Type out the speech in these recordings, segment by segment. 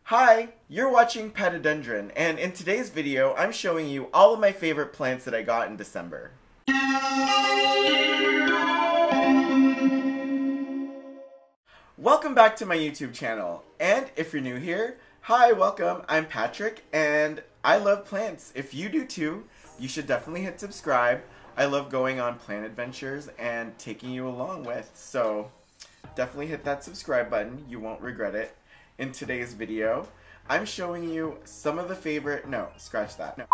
Hi, you're watching Petadendron, and in today's video, I'm showing you all of my favorite plants that I got in December. Welcome back to my YouTube channel, and if you're new here, hi, welcome, I'm Patrick, and I love plants. If you do too, you should definitely hit subscribe. I love going on plant adventures and taking you along with, so definitely hit that subscribe button, you won't regret it. In today's video, I'm showing you some of the favorite, no, scratch that, no.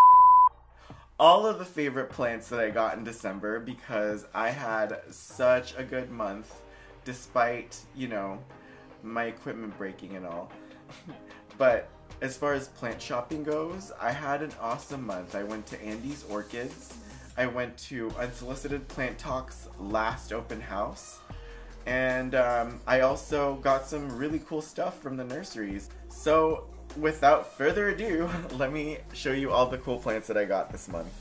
All of the favorite plants that I got in December because I had such a good month despite, you know, my equipment breaking and all. But as far as plant shopping goes, I had an awesome month. I went to Andy's Orchids, I went to Unsolicited Plant Talks last open house, and I also got some really cool stuff from the nurseries. So without further ado, let me show you all the cool plants that I got this month.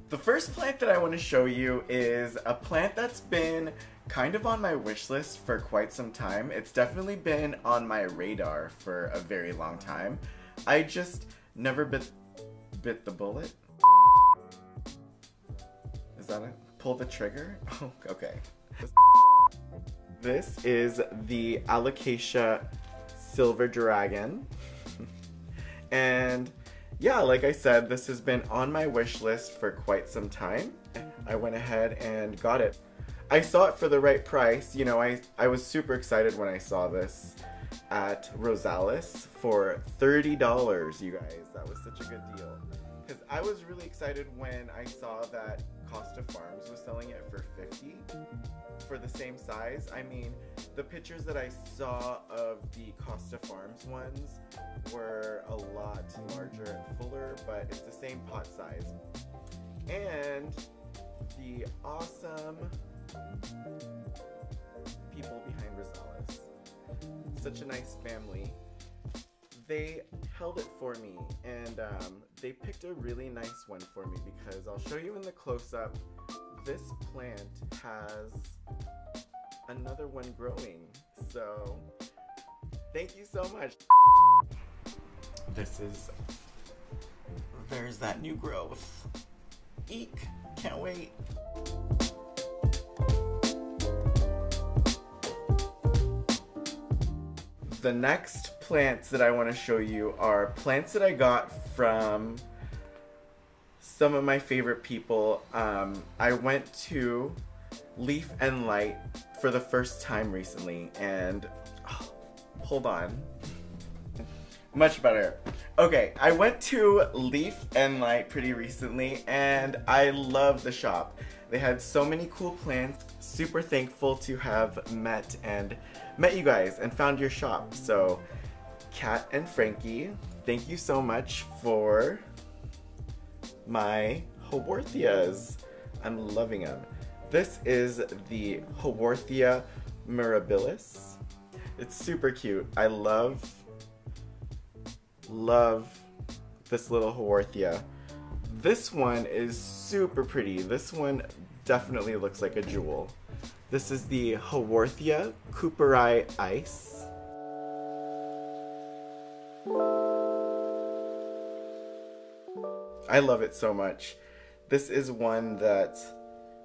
The first plant that I want to show you is a plant that's been kind of on my wish list for quite some time. It's definitely been on my radar for a very long time. I just never bit the bullet. Is that it? Pull the trigger? Oh, okay. This is the Alocasia Silver Dragon. And yeah, like I said, this has been on my wish list for quite some time. I went ahead and got it. I saw it for the right price. You know, I was super excited when I saw this at Rosales for $30, you guys. That was such a good deal. Because I was really excited when I saw that Costa Farms was selling it for $50 for the same size. I mean, the pictures that I saw of the Costa Farms ones were a lot larger and fuller, but it's the same pot size. And the awesome people behind Rosales, such a nice family, they held it for me, and they picked a really nice one for me because I'll show you in the close-up. This plant has another one growing, so thank you so much. There's that new growth. Eek, can't wait. The next plants that I want to show you are plants that I got from some of my favorite people. I went to Leaf and Light for the first time recently, and hold on. Much better. Okay, I went to Leaf and Light pretty recently, and I love the shop. They had so many cool plants. Super thankful to have met you guys and found your shop. So, Kat and Frankie, thank you so much for my Haworthias. I'm loving them. This is the Haworthia mirabilis. It's super cute. I love this little Haworthia. This one is super pretty. This one definitely looks like a jewel. This is the Haworthia Cooperi Ice. I love it so much. This is one that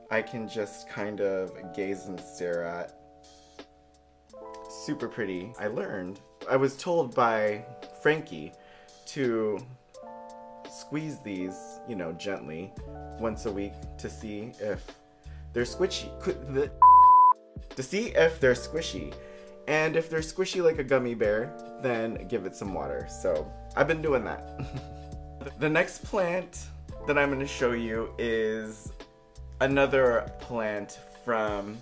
I can just kind of gaze and stare at. Super pretty. I was told by Frankie to squeeze these, you know, gently once a week to see if they're squishy. To see if they're squishy. And if they're squishy like a gummy bear, then give it some water. So I've been doing that. The next plant that I'm going to show you is another plant from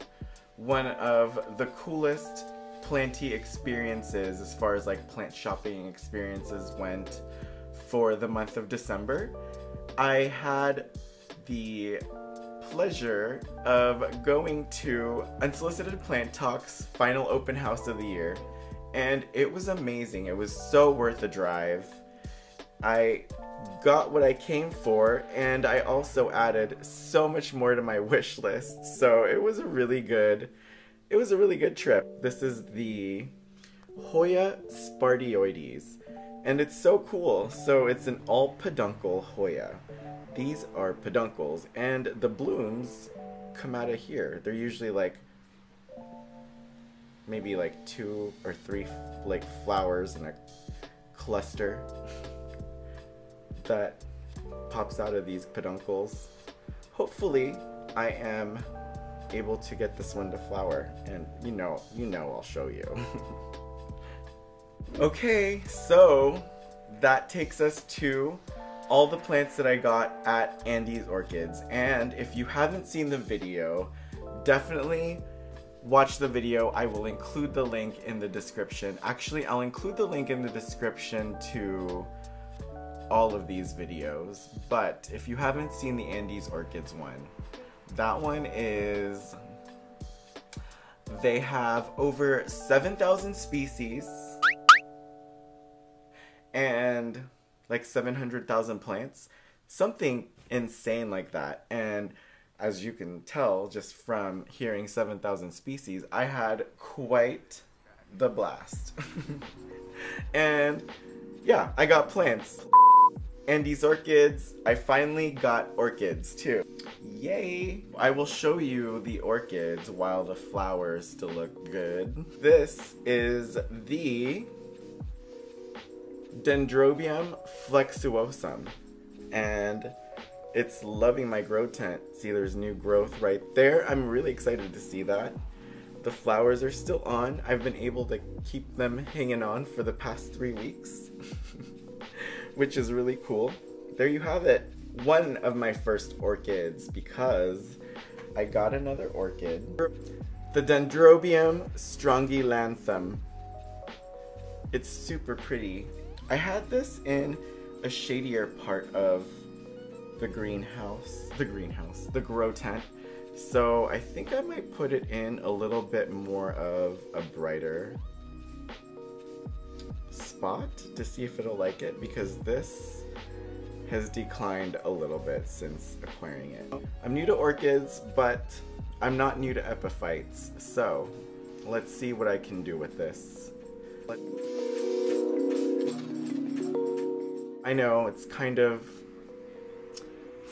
one of the coolest planty experiences as far as like plant shopping experiences went for the month of December. I had the pleasure of going to Unsolicited Plant Talks final open house of the year, and it was amazing. It was so worth the drive. I got what I came for, and I also added so much more to my wish list, so it was a really good trip. This is the Hoya spardioides. And it's so cool. So it's an all peduncle Hoya. These are peduncles, and the blooms come out of here. They're usually like maybe like 2 or 3 like flowers in a cluster that pops out of these peduncles. Hopefully I am able to get this one to flower, and you know I'll show you. Okay, so that takes us to all the plants that I got at Andy's Orchids. And if you haven't seen the video, definitely watch the video. I will include the link in the description. Actually, I'll include the link in the description to all of these videos. But if you haven't seen the Andy's Orchids one, that one is, they have over 7,000 species and like 700,000 plants, something insane like that. And as you can tell just from hearing 7,000 species, I had quite the blast. And yeah, I got plants. Andy's Orchids, I finally got orchids too. Yay! I will show you the orchids while the flowers still look good. This is the Dendrobium flexuosum, and it's loving my grow tent. See, there's new growth right there. I'm really excited to see that. The flowers are still on. I've been able to keep them hanging on for the past 3 weeks, which is really cool. There you have it. One of my first orchids, because I got another orchid. The Dendrobium strongylanthum. It's super pretty. I had this in a shadier part of the the grow tent. So I think I might put it in a little bit more of a brighter spot to see if it'll like it, because this has declined a little bit since acquiring it. I'm new to orchids, but I'm not new to epiphytes, so let's see what I can do with this. I know it's kind of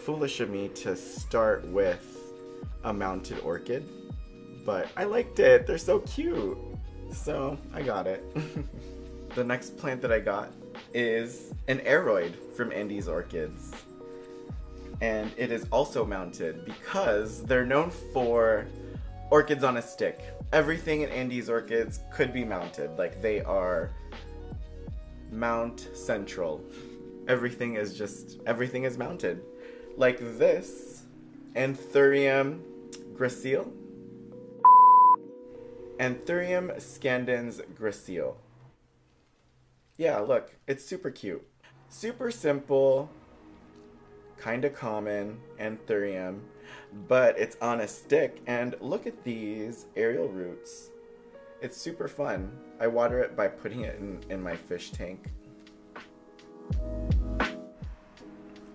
foolish of me to start with a mounted orchid, but I liked it. They're so cute. So I got it. The next plant that I got is an aroid from Andy's Orchids. And it is also mounted because they're known for orchids on a stick. Everything in Andy's Orchids could be mounted. Like, they are Mount Central. Everything is mounted. Like this Anthurium gracile. Anthurium scandens gracile. Yeah, look, it's super cute. Super simple, kinda common Anthurium, but it's on a stick, and look at these aerial roots. It's super fun. I water it by putting it in my fish tank.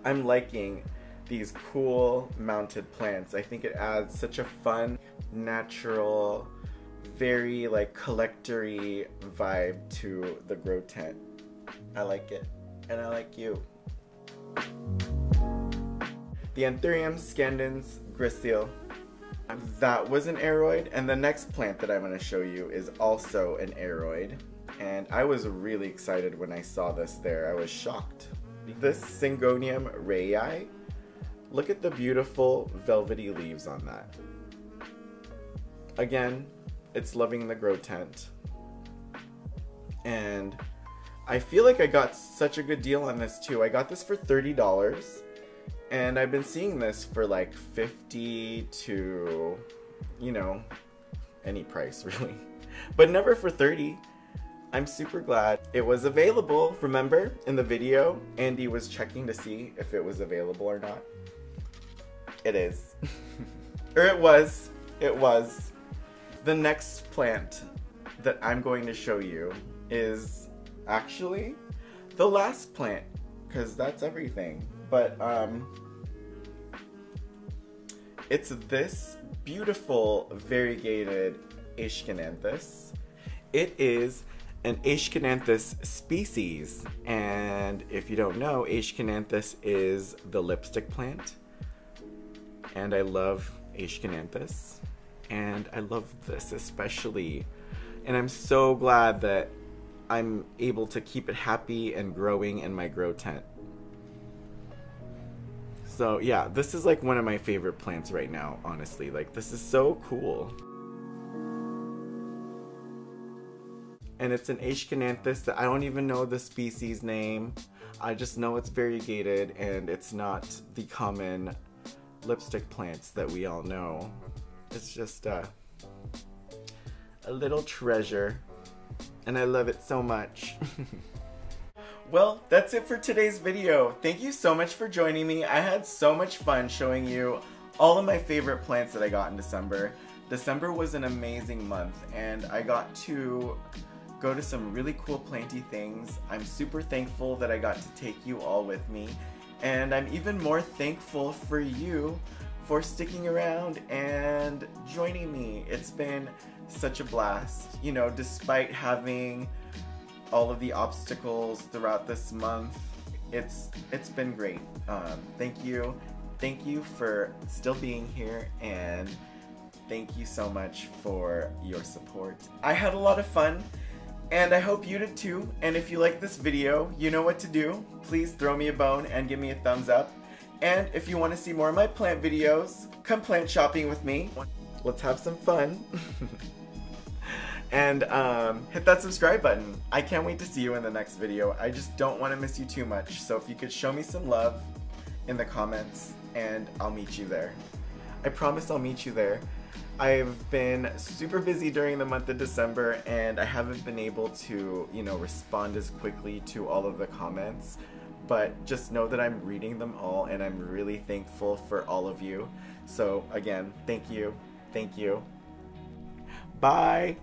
I'm liking these cool mounted plants. I think it adds such a fun, natural, very like collector-y vibe to the grow tent. I like it, and I like you. The Anthurium scandens gracile. That was an aroid, and the next plant that I'm going to show you is also an aroid. And I was really excited when I saw this there. I was shocked. This Syngonium rayi, look at the beautiful velvety leaves on that. Again, it's loving the grow tent. And I feel like I got such a good deal on this too. I got this for $30, and I've been seeing this for like 50 to, you know, any price really, but never for 30. I'm super glad it was available. Remember in the video, Andy was checking to see if it was available or not. It is. Or it was. It was. The next plant that I'm going to show you is actually the last plant, because that's everything. But it's this beautiful variegated Aeschylanthus. It is an Aeshcananthus species. And if you don't know, Aeshcananthus is the lipstick plant. And I love Aeshcananthus. And I love this especially. And I'm so glad that I'm able to keep it happy and growing in my grow tent. So yeah, this is like one of my favorite plants right now, honestly. Like, this is so cool. And it's an Aeshcananthus that I don't even know the species name. I just know it's variegated and it's not the common lipstick plants that we all know. It's just a little treasure, and I love it so much. Well, that's it for today's video. Thank you so much for joining me. I had so much fun showing you all of my favorite plants that I got in December. December was an amazing month, and I got to go to some really cool planty things. I'm super thankful that I got to take you all with me, and I'm even more thankful for you for sticking around and joining me. It's been such a blast, you know, despite having all of the obstacles throughout this month. It's been great. Thank you for still being here, and thank you so much for your support. I had a lot of fun, and I hope you did too. And if you like this video, you know what to do. Please throw me a bone and give me a thumbs up. And if you want to see more of my plant videos, come plant shopping with me. Let's have some fun. And hit that subscribe button. I can't wait to see you in the next video. I just don't want to miss you too much. So if you could show me some love in the comments, and I'll meet you there. I promise I'll meet you there. I've been super busy during the month of December, and I haven't been able to, you know, respond as quickly to all of the comments. But just know that I'm reading them all, and I'm really thankful for all of you. So again, thank you. Thank you. Bye.